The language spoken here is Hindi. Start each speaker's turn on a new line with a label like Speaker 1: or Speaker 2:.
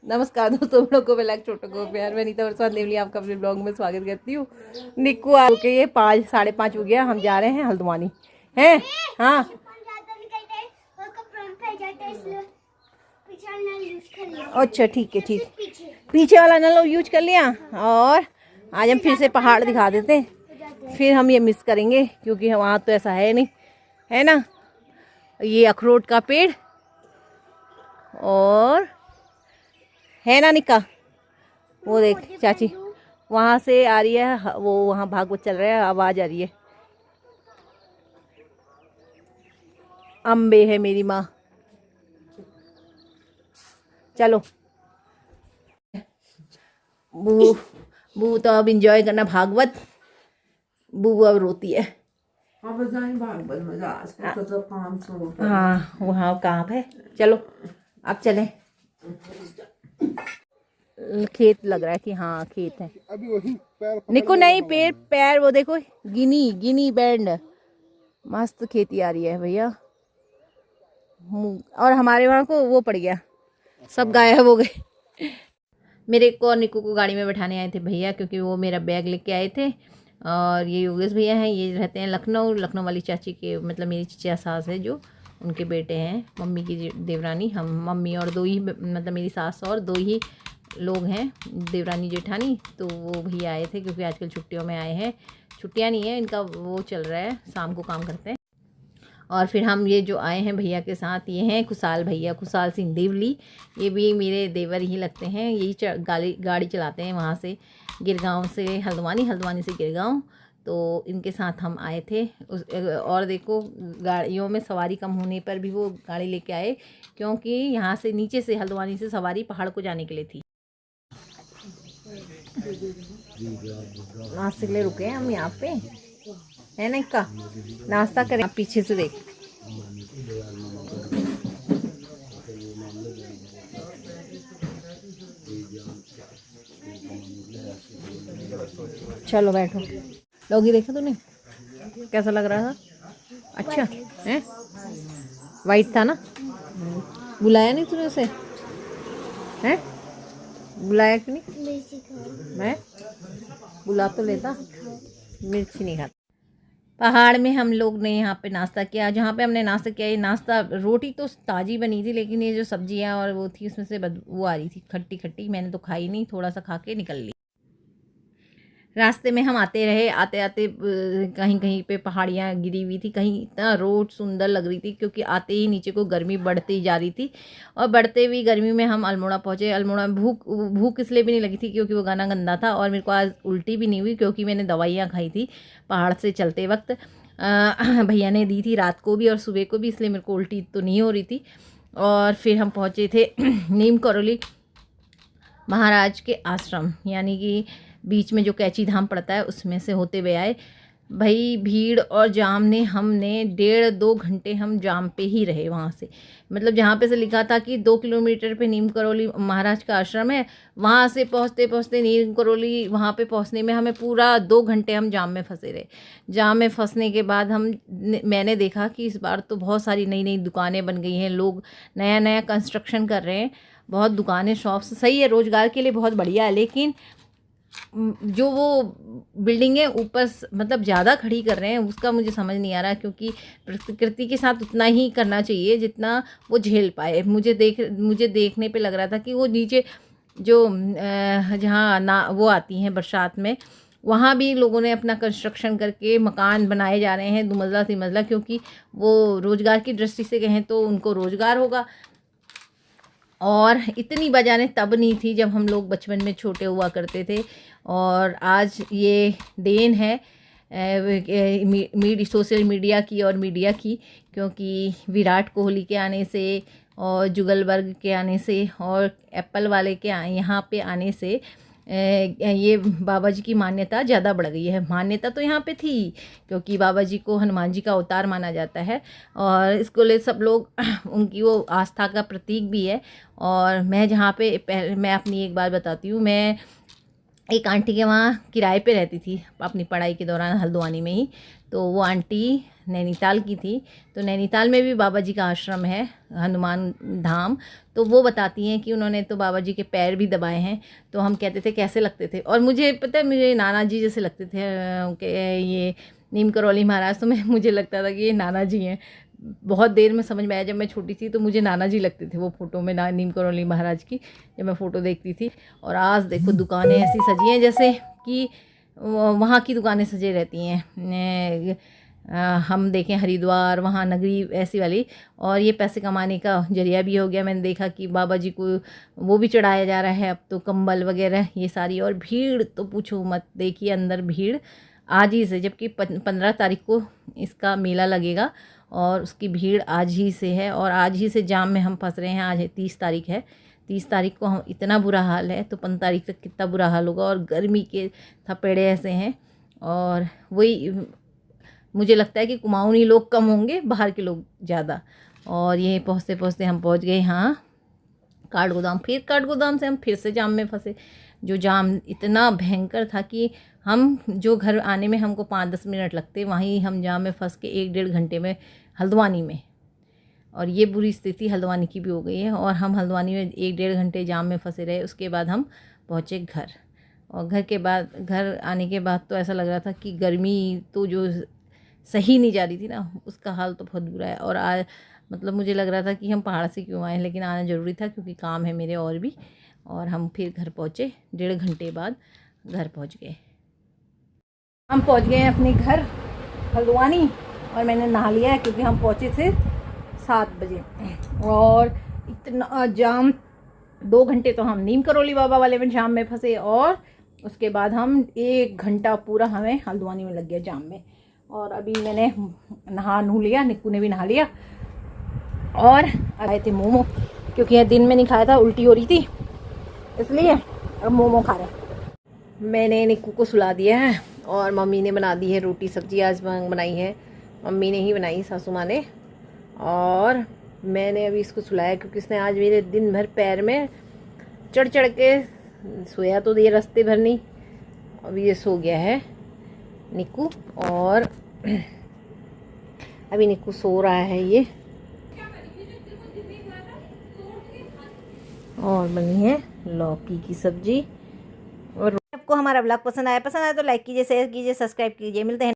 Speaker 1: नमस्कार दोस्तों, बड़ों को बेलैक, छोटों को प्यार। मैं नीता वर्षा देवली आपका अपने ब्लॉग में स्वागत करती हूँ। निक्कू आ के ये 5 साढ़े 5 हो गया, हम जा रहे हैं हल्द्वानी हैं। हाँ अच्छा ठीक है, ठीक, पीछे वाला नल यूज कर लिया। और आज हम फिर से पहाड़ दिखा देते हैं, फिर हम ये मिस करेंगे क्योंकि वहाँ तो ऐसा है नहीं, है ना। ये अखरोट का पेड़ और है ना निक्का, वो देख चाची वहाँ से आ रही है, वो वहाँ भागवत चल रहा है, आवाज़ आ रही है। अम्बे है मेरी माँ। चलो बू बू तो अब इंजॉय करना भागवत। बू अब रोती है।
Speaker 2: भागवत में
Speaker 1: हाँ वहाँ काम है। चलो अब चलें। खेत लग रहा है कि हाँ खेत है।
Speaker 2: अभी वही पैर
Speaker 1: निको नहीं, पैर वो देखो, गिनी बैंड, मस्त खेती आ रही है भैया। और हमारे वहाँ को वो पड़ गया, सब गायब हो गए। मेरे को और निक्कू को गाड़ी में बैठाने आए थे भैया, क्योंकि वो मेरा बैग लेके आए थे। और ये योगेश भैया हैं, ये रहते हैं लखनऊ वाली चाची के, मतलब मेरी चचा सास है जो, उनके बेटे हैं, मम्मी की देवरानी। हम मम्मी और दो ही, मतलब मेरी सास और दो ही लोग हैं, देवरानी जेठानी। तो वो भैया आए थे क्योंकि आजकल छुट्टियों में आए हैं। छुट्टियां नहीं है इनका, वो चल रहा है, शाम को काम करते हैं। और फिर हम ये जो आए हैं भैया के साथ, ये हैं खुशहाल भैया, खुशहाल सिंह देवली। ये भी मेरे देवर ही लगते हैं। यही गाड़ी चलाते हैं वहाँ से, गिरगांव से हल्द्वानी, हल्द्वानी से गिरगांव। तो इनके साथ हम आए थे। और देखो गाड़ियों में सवारी कम होने पर भी वो गाड़ी लेके आए, क्योंकि यहाँ से नीचे से हल्द्वानी से सवारी पहाड़ को जाने के लिए थी। नाश्ते के लिए रुके हैं हम यहाँ पे, है ना इक्का, नाश्ता करें। आप पीछे से देख, चलो बैठो। डॉगी देखा तूने कैसा लग रहा था? अच्छा है, वाइट था ना। बुलाया नहीं तूने उसे? हैं बुलाया क्यों नहीं? मैं बुला तो लेता, मिर्ची नहीं खाता। पहाड़ में हम लोग ने यहाँ पे नाश्ता किया। जहाँ पे हमने नाश्ता किया, ये नाश्ता, रोटी तो ताज़ी बनी थी, लेकिन ये जो सब्जियाँ और वो थी उसमें से बदबू आ रही थी, खट्टी खट्टी। मैंने तो खाई नहीं, थोड़ा सा खा के निकल ली। रास्ते में हम आते रहे, आते आते कहीं कहीं पे पहाड़ियाँ गिरी हुई थी, कहीं इतना रोड सुंदर लग रही थी, क्योंकि आते ही नीचे को गर्मी बढ़ती ही जा रही थी। और बढ़ते हुई गर्मी में हम अल्मोड़ा पहुँचे। अल्मोड़ा में भूख इसलिए भी नहीं लगी थी क्योंकि वो गाना गंदा था, और मेरे को आज उल्टी भी नहीं हुई क्योंकि मैंने दवाइयाँ खाई थी पहाड़ से चलते वक्त। भैया ने दी थी रात को भी और सुबह को भी, इसलिए मेरे को उल्टी तो नहीं हो रही थी। और फिर हम पहुँचे थे नीम करौली महाराज के आश्रम, यानी कि बीच में जो कैची धाम पड़ता है उसमें से होते हुए आए। भाई भीड़ और जाम ने, हमने 1.5-2 घंटे हम जाम पे ही रहे वहाँ से। मतलब जहाँ पे से लिखा था कि 2 किलोमीटर पे नीम करौली महाराज का आश्रम है, वहाँ से पहुँचते पहुँचते नीम करौली वहाँ पे पहुँचने में हमें पूरा 2 घंटे हम जाम में फंसे रहे। जाम में फंसने के बाद मैंने देखा कि इस बार तो बहुत सारी नई नई दुकानें बन गई हैं, लोग नया नया कंस्ट्रक्शन कर रहे हैं, बहुत दुकानें, शॉप्स। सही है, रोज़गार के लिए बहुत बढ़िया है, लेकिन जो वो बिल्डिंगें ऊपर मतलब ज़्यादा खड़ी कर रहे हैं उसका मुझे समझ नहीं आ रहा, क्योंकि प्रकृति के साथ उतना ही करना चाहिए जितना वो झेल पाए। मुझे देखने पे लग रहा था कि वो नीचे जो जहाँ ना वो आती हैं बरसात में, वहाँ भी लोगों ने अपना कंस्ट्रक्शन करके मकान बनाए जा रहे हैं, 2 मंजिला 3 मंजिला, क्योंकि वो रोज़गार की दृष्टि से कहें तो उनको रोज़गार होगा। और इतनी बाज़ारें तब नहीं थी जब हम लोग बचपन में छोटे हुआ करते थे। और आज ये देन है सोशल मीडिया की और मीडिया की, क्योंकि विराट कोहली के आने से और जुगलबर्ग के आने से और एप्पल वाले के यहाँ पे आने से ये बाबा जी की मान्यता ज़्यादा बढ़ गई है। मान्यता तो यहाँ पे थी क्योंकि बाबा जी को हनुमान जी का अवतार माना जाता है, और इसको ले सब लोग उनकी वो आस्था का प्रतीक भी है। और मैं जहाँ पे मैं अपनी एक बात बताती हूँ, मैं एक आंटी के वहाँ किराए पे रहती थी अपनी पढ़ाई के दौरान, हल्द्वानी में ही। तो वो आंटी नैनीताल की थी। तो नैनीताल में भी बाबा जी का आश्रम है, हनुमान धाम। तो वो बताती हैं कि उन्होंने तो बाबा जी के पैर भी दबाए हैं। तो हम कहते थे कैसे लगते थे, और मुझे पता है मुझे नाना जी जैसे लगते थे कि ये नीम करौली महाराज। तो मुझे लगता था कि ये नाना जी हैं। बहुत देर में समझ में आया, जब मैं छोटी थी तो मुझे नाना जी लगते थे वो फ़ोटो में, नीम करौली महाराज की जब मैं फ़ोटो देखती थी। और आज देखो दुकानें ऐसी सजी हैं जैसे कि वहाँ की दुकानें सजे रहती हैं। हम देखें हरिद्वार, वहाँ नगरी ऐसी वाली। और ये पैसे कमाने का जरिया भी हो गया। मैंने देखा कि बाबा जी को वो भी चढ़ाया जा रहा है अब तो, कंबल वगैरह ये सारी। और भीड़ तो पूछो मत, देखिए अंदर भीड़ आज ही से, जबकि 15 तारीख को इसका मेला लगेगा और उसकी भीड़ आज ही से है। और आज ही से जाम में हम फंस रहे हैं। आज 30 तारीख है, 30 तारीख को हम इतना बुरा हाल है तो 15 तारीख तक कितना बुरा हाल होगा। और गर्मी के थपेड़े ऐसे हैं। और वही मुझे लगता है कि कुमाऊनी लोग कम होंगे, बाहर के लोग ज़्यादा। और ये पहुँचते पहुँचते हम पहुँच गए यहाँ काठगोदाम। फिर काठगोदाम से हम फिर से जाम में फंसे। जो जाम इतना भयंकर था कि हम जो घर आने में हमको 5-10 मिनट लगते, वहीं हम जाम में फंस के 1-1.5 घंटे में हल्द्वानी में। और ये बुरी स्थिति हल्द्वानी की भी हो गई है। और हम हल्द्वानी में 1-1.5 घंटे जाम में फंसे रहे। उसके बाद हम पहुँचे घर। और घर आने के बाद तो ऐसा लग रहा था कि गर्मी तो जो सही नहीं जा रही थी ना, उसका हाल तो बहुत बुरा है। और आज मतलब मुझे लग रहा था कि हम पहाड़ से क्यों आए, लेकिन आना ज़रूरी था क्योंकि काम है मेरे और भी। और हम फिर घर पहुँचे, 1.5 घंटे बाद घर पहुँच गए। हम पहुँच गए हैं अपने घर हल्द्वानी। और मैंने नहा लिया है क्योंकि हम पहुँचे थे 7 बजे। और इतना जाम, 2 घंटे तो हम नीम करौली बाबा वाले में जाम में फंसे। और उसके बाद हम 1 घंटा पूरा हमें हल्द्वानी में लग गया जाम में। और अभी मैंने नहा लिया, निक्कू ने भी नहा लिया। और आए थे मोमो, क्योंकि यह दिन में नहीं खाया था, उल्टी हो रही थी, इसलिए अब मोमो खा रहे। मैंने निक्कू को सुला दिया है और मम्मी ने बना दी है रोटी सब्जी। आज बनाई है मम्मी ने ही बनाई, सासू माँ ने। और मैंने अभी इसको सुलाया क्योंकि इसने आज मेरे दिन भर पैर में चढ़ के सोया तो ये रास्ते भर नहीं। अभी ये सो गया है निक्कू। और अभी निक्कू सो रहा है ये। और बनी है लौकी की सब्जी। और आपको हमारा ब्लॉग पसंद आया तो लाइक कीजिए, शेयर कीजिए, सब्सक्राइब कीजिए। मिलते हैं